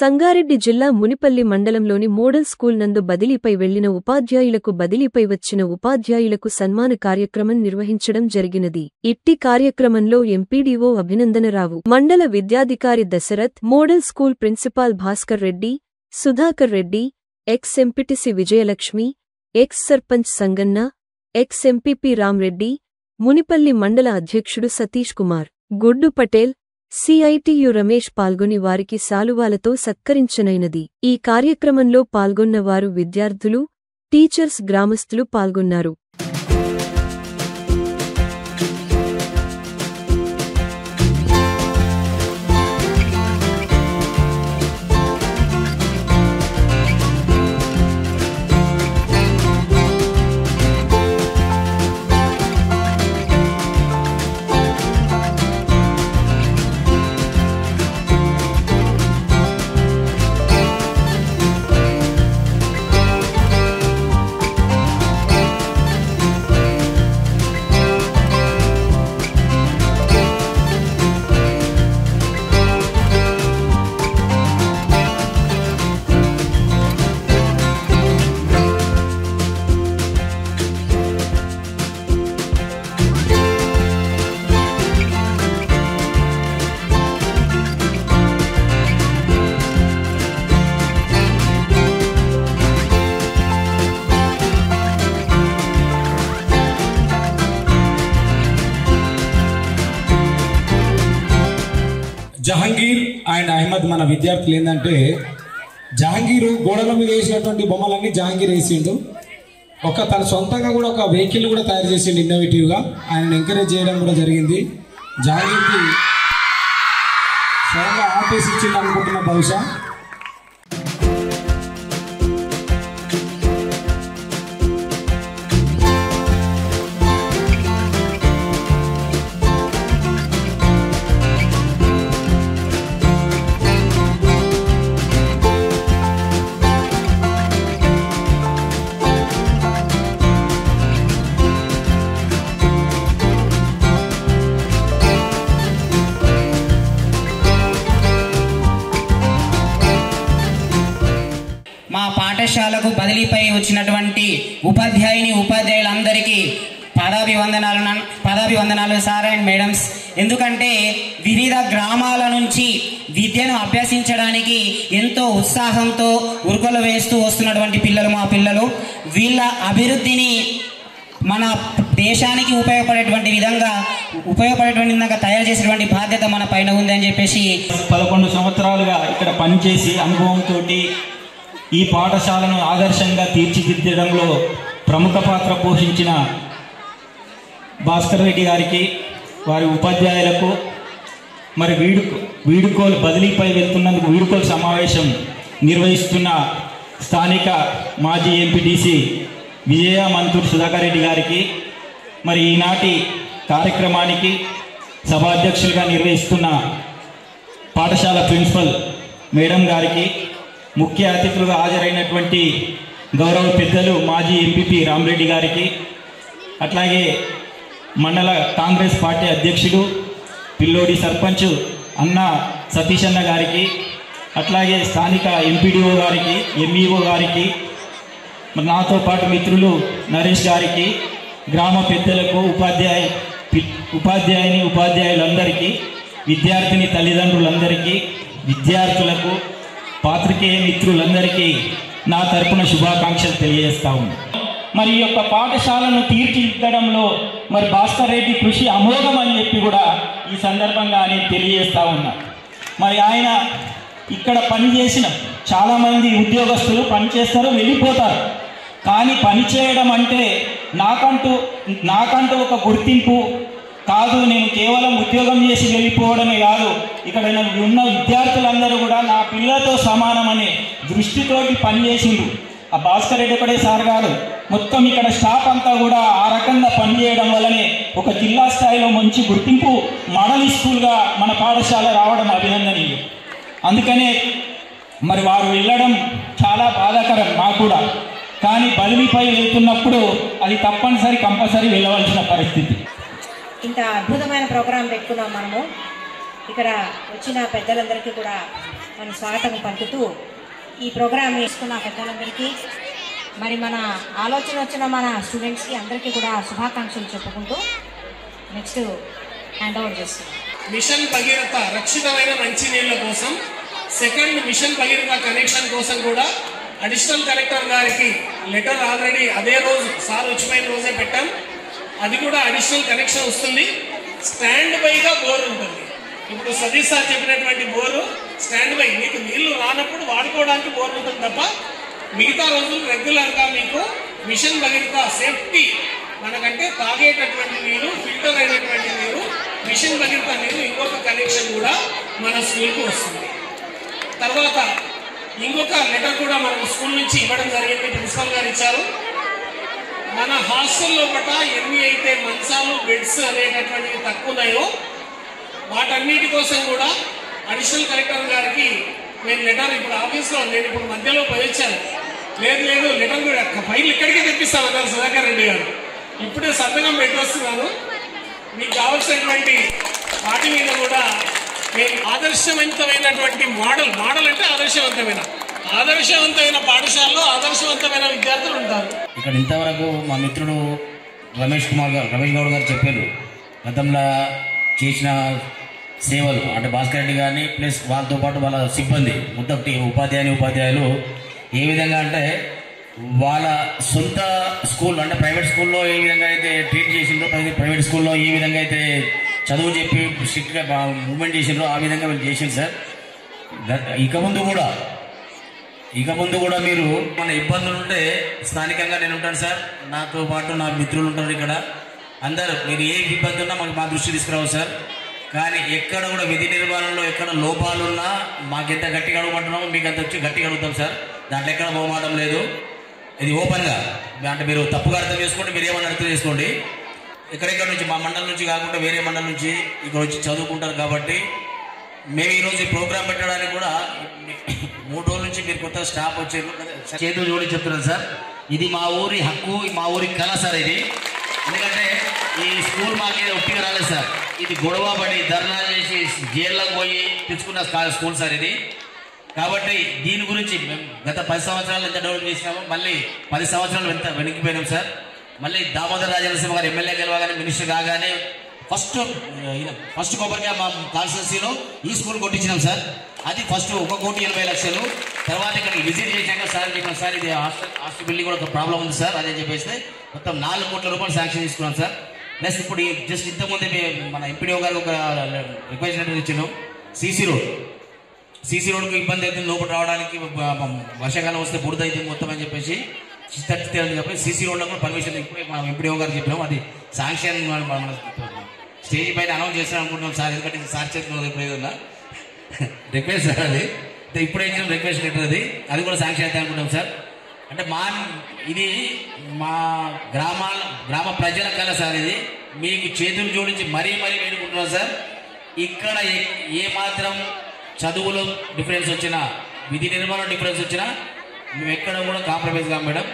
సంగారెడ్డి జిల్లా మునిపల్లి మండలంలోని model school నందు బదిలీపై వెళ్లిన ఉపాధ్యాయులకు బదిలీపై వచ్చిన ఉపాధ్యాయులకు సన్మాన కార్యక్రమం నిర్వహించడం జరిగినది. ఇట్టి కార్యక్రమంలో ఎంపీడీఓ అభినందనరావు, మండల విద్యాధికారి Dasharath, model school principal Bhaskar Reddy, Sudhakar Reddy, ex MPTC Vijayalakshmi, ex sarpanch Sanganna, ex MPP Ramreddy, Munipalli మండల అధ్యక్షుడు సతీష్ కుమార్, గుడ్డు పటేల్, సిఐటియు రమేష్ పాల్గొని వారికి శాలువాలతో సత్కరించనైనది. ఈ కార్యక్రమంలో పాల్గొన్నవారు విద్యార్థులు, టీచర్స్, గ్రామస్తులు పాల్గొన్నారు. జహంగీర్ అండ్ అహ్మద్ మన విద్యార్థులు ఏంటంటే, జహంగీర్ గోడల మీద వేసినటువంటి బొమ్మలన్నీ జహంగీర్ వేసిండు. తన సొంతంగా కూడా ఒక వెహికల్ కూడా తయారు చేసిండు ఇన్నోవేటివ్గా. ఆయన ఎంకరేజ్ చేయడం కూడా జరిగింది. జహంగీర్కి స్వయంగా ఆఫీస్ ఇచ్చింది అనుకుంటున్నా బహుశా. మా పాఠశాలకు బదిలీపై వచ్చినటువంటి ఉపాధ్యాయులందరికీ పదాభివందనాలు సార్ అండ్ మేడమ్స్. ఎందుకంటే వివిధ గ్రామాల నుంచి విద్యను అభ్యసించడానికి ఎంతో ఉత్సాహంతో ఉరుకులు వేస్తూ వస్తున్నటువంటి పిల్లలు మా పిల్లలు. వీళ్ళ అభివృద్ధిని మన దేశానికి ఉపయోగపడేటువంటి విధంగా తయారు చేసేటువంటి బాధ్యత మన పైన ఉందని చెప్పేసి 11 సంవత్సరాలుగా ఇక్కడ పనిచేసి అనుభవంతో ఈ పాఠశాలను ఆదర్శంగా తీర్చిదిద్దడంలో ప్రముఖ పాత్ర పోషించిన భాస్కర్ రెడ్డి గారికి, వారి ఉపాధ్యాయులకు, మరి వీడుకోలు బదిలీపై వెళ్తున్నందుకు వీడుకోలు సమావేశం నిర్వహిస్తున్న స్థానిక మాజీ ఎంపీటీసీ విజయ మంతూర్ సుధాకర్ రెడ్డి గారికి, మరి ఈనాటి కార్యక్రమానికి సభాధ్యక్షులుగా నిర్వహిస్తున్న పాఠశాల ప్రిన్సిపల్ మేడం గారికి, ముఖ్య అతిథులుగా హాజరైనటువంటి గౌరవ పెద్దలు మాజీ ఎంపీపీ రామ్రెడ్డి గారికి, అట్లాగే మండల కాంగ్రెస్ పార్టీ అధ్యక్షుడు పిల్లోడి సర్పంచ్ అన్న సతీష్ అన్న గారికి, అట్లాగే స్థానిక ఎంపీడీఓ గారికి, ఎంఈఓ గారికి, నాతో పాటు మిత్రులు నరేష్ గారికి, గ్రామ పెద్దలకు, ఉపాధ్యాయులందరికీ, విద్యార్థిని తల్లిదండ్రులందరికీ, విద్యార్థులకు, పాత్రికేయ మిత్రులందరికీ నా తరపున శుభాకాంక్షలు తెలియజేస్తా ఉన్నాను. మరి ఈ యొక్క పాఠశాలను తీర్చిదిద్దడంలో మరి భాస్కర్ రెడ్డి కృషి అమోఘం అని చెప్పి కూడా ఈ సందర్భంగా నేను తెలియజేస్తా ఉన్నా. మరి ఆయన ఇక్కడ పనిచేసిన చాలామంది ఉద్యోగస్తులు పనిచేస్తారు, వెళ్ళిపోతారు. కానీ పనిచేయడం అంటే నాకంటూ ఒక గుర్తింపు కాదు. నేను కేవలం ఉద్యోగం చేసి వెళ్ళిపోవడమే కాదు, ఇక్కడ ఉన్న విద్యార్థులందరూ కూడా నా పిల్లలతో సమానమనే దృష్టితోటి పనిచేసిండు. ఆ భాస్కర్ రెడ్డి ఒకటే సార్ గారు, మొత్తం ఇక్కడ స్టాఫ్ అంతా కూడా ఆ రకంగా పనిచేయడం వల్లనే ఒక జిల్లా స్థాయిలో మంచి గుర్తింపు మోడల్ స్కూల్గా మన పాఠశాల రావడం అభినందనీయం. అందుకనే మరి వారు వెళ్ళడం చాలా బాధాకరం నాకు కూడా. కానీ బదిలీపై వెళ్తున్నప్పుడు అది కంపల్సరీ వెళ్ళవలసిన పరిస్థితి. ఇంత అద్భుతమైన ప్రోగ్రాం పెట్టుకున్నాం మనము. ఇక్కడ వచ్చిన పెద్దలందరికీ కూడా మన స్వాగతం పలుకుతూ ఈ ప్రోగ్రాం వేసుకున్న పెద్దలందరికీ మరి మన ఆలోచన వచ్చిన మన స్టూడెంట్స్కి అందరికీ కూడా శుభాకాంక్షలు చెప్పుకుంటూ నెక్స్ట్ హ్యాండ్ ఓవర్ చేస్తాం. మిషన్ భగీరథ రక్షితమైన మంచినీళ్ళ కోసం సెకండ్ మిషన్ భగీరథ కనెక్షన్ కోసం కూడా అడిషనల్ కలెక్టర్ గారికి లెటర్ ఆల్రెడీ అదే రోజు సార్ వచ్చిపోయిన రోజే పెట్టాం. అది కూడా అడిషనల్ కనెక్షన్ వస్తుంది. స్టాండ్ బైగా బోర్ ఉంటుంది. ఇప్పుడు సతీష్ సార్ చెప్పినటువంటి బోరు స్టాండ్ బై, మీకు నీళ్లు రానప్పుడు వాడుకోవడానికి బోర్ ఉంటుంది తప్ప మిగతా రోజులు రెగ్యులర్గా మీకు మిషన్ భగీరథ సేఫ్టీ, మనకంటే తాగేటటువంటి నీరు, ఫిల్టర్ అయినటువంటి నీరు, మిషన్ భగీరథ నీరు ఇంకొక కనెక్షన్ కూడా మన స్కూల్కి వస్తుంది. తర్వాత ఇంకొక లెటర్ కూడా మనకు స్కూల్ నుంచి ఇవ్వడం జరిగింది, ప్రిన్సిపల్ గారు ఇచ్చారు. మన హాస్టల్లో పట ఎన్ని అయితే మంచాలు, బెడ్స్ అనేటటువంటివి తక్కువ ఉన్నాయో వాటన్నిటి కోసం కూడా అడిషనల్ కలెక్టర్ గారికి నేను లెటర్ ఇప్పుడు ఆఫీస్లో నేను ఇప్పుడు మధ్యలో పోయొచ్చాను. లేదు లెటర్ కూడా ఫైల్ ఇక్కడికే తెప్పిస్తామన్నారు సుధాకర్ రెడ్డి గారు. ఇప్పుడే సంతకం పెట్టొస్తున్నాను. మీకు కావాల్సినటువంటి వాటి మీద కూడా నేను ఆదర్శవంతమైనటువంటి మోడల్ అంటే ఆదర్శవంతమైన పాఠశాలలో ఆదర్శవంతమైన విద్యార్థులు ఉంటారు. ఇక్కడ ఇంతవరకు మా మిత్రుడు రమేష్ గౌడ్ గారు చెప్పారు గతంలో చేసిన సేవలు, అంటే భాస్కర్ రెడ్డి గారిని ప్లస్ వాళ్ళతో పాటు వాళ్ళ సిబ్బంది మొత్తం ఉపాధ్యాయులు ఏ విధంగా అంటే వాళ్ళ సొంత స్కూల్ అంటే ప్రైవేట్ స్కూల్లో ఏ విధంగా అయితే ట్రీట్ చేసిండ్రో, ప్రైవేట్ స్కూల్లో ఏ విధంగా అయితే చదువు చెప్పి స్ట్రిక్ట్గా మూవ్మెంట్ చేసిండ్రో ఆ విధంగా వీళ్ళు చేసిండ్రు సార్. ఇక ముందు కూడా మీరు మన ఇబ్బందులు ఉంటే స్థానికంగా నేను ఉంటాను సార్, నాతో పాటు నా మిత్రులు ఉంటారు ఇక్కడ. అందరూ మీరు ఏ ఇబ్బంది ఉన్నా మా దృష్టి తీసుకురావు సార్. కానీ ఎక్కడ కూడా విధి నిర్వహణలో ఎక్కడ లోపాలున్నా మాకెంత గట్టిగా అడుగుమంటున్నామో మీకు అంత వచ్చి గట్టిగా అడుగుతాం సార్. దాంట్లో ఎక్కడ బహుమాటం లేదు. ఇది ఓపెన్గా అంటే మీరు తప్పుగా అర్థం చేసుకోండి, మీరు ఏమన్నా అర్థం చేసుకోండి. ఎక్కడెక్కడ నుంచి మా మండలం నుంచి కాకుండా వేరే మండలం నుంచి ఇక్కడ వచ్చి చదువుకుంటారు కాబట్టి మేము ఈరోజు ఈ ప్రోగ్రాం పెట్టడానికి కూడా 3 రోజుల నుంచి మీరు కొత్త స్టాఫ్ వచ్చారు, చేతులు జోడి చెప్తున్నాను సార్. ఇది మా ఊరి హక్కు, మా ఊరి కళ సార్ ఇది. ఎందుకంటే ఈ స్కూల్ మాకే ఒట్టిగా రాలేదు సార్. ఇది గొడవ పడి ధర్నా చేసి జైల్లోకి పోయి తెచ్చుకున్న స్కూల్ సార్ ఇది. కాబట్టి దీని గురించి మేము గత 10 సంవత్సరాలు ఎంత డెవలప్ చేసినామో మళ్ళీ 10 సంవత్సరాలు ఎంత వెనక్కిపోయినాం సార్. మళ్ళీ దామోదర్ రాజనరసింహ గారు ఎమ్మెల్యే గెలవగానే, మినిస్టర్ కాగానే ఫస్ట్ కొబ్బరిగా మా కాన్స్టిట్యున్సీలో ఈ స్కూల్ కొట్టించినాం సార్. అది ఫస్ట్ 1,80,00,000. తర్వాత ఇక్కడ విజిట్ చేశాక సార్ చెప్పిన సార్ ఇది హాస్టల్ బిల్డింగ్ కూడా ఒక ప్రాబ్లం ఉంది సార్ అదే చెప్పేస్తే మొత్తం 4 కోట్ల రూపాయలు శాంక్షన్ తీసుకున్నాం సార్. ప్లస్ ఇప్పుడు జస్ట్ ఇంతకుముందే మన ఎంపీడీఓ గారు ఒక రిక్వెస్ట్ లెటర్ ఇచ్చాను. సీసీ రోడ్కు ఇబ్బంది అవుతుంది, లోపల రావడానికి వర్షాకాలం వస్తే బురద అవుతుంది మొత్తం అని చెప్పేసి చెప్పి సీసీ రోడ్లో కూడా పర్మిషన్ ఇప్పుడే మనం ఎంపీడీఓ గారు చెప్పినాం. అది శాంక్షన్ మన స్టేజ్ పైన అనౌన్స్ చేస్తాను అనుకుంటున్నాం సార్. ఎందుకంటే సార్ చేస్తున్నాం ఇప్పుడు ఏదన్నా రిక్వెస్ట్ సార్, అది ఇప్పుడే ఇచ్చిన రిక్వెస్ట్ లెటర్ అది కూడా శాంక్షన్ అయితే అనుకుంటాం సార్. అంటే ఇది మా గ్రామ ప్రజల కళ సార్. ఇది మీకు చేతులు జోడించి మరీ వేడుకుంటున్నాం సార్. ఇక్కడ ఏ మాత్రం చదువులో డిఫరెన్స్ వచ్చినా, విధి నిర్మాణం డిఫరెన్స్ వచ్చినా మేము ఎక్కడ కూడా కాంప్రమైజ్ కాం మేడం.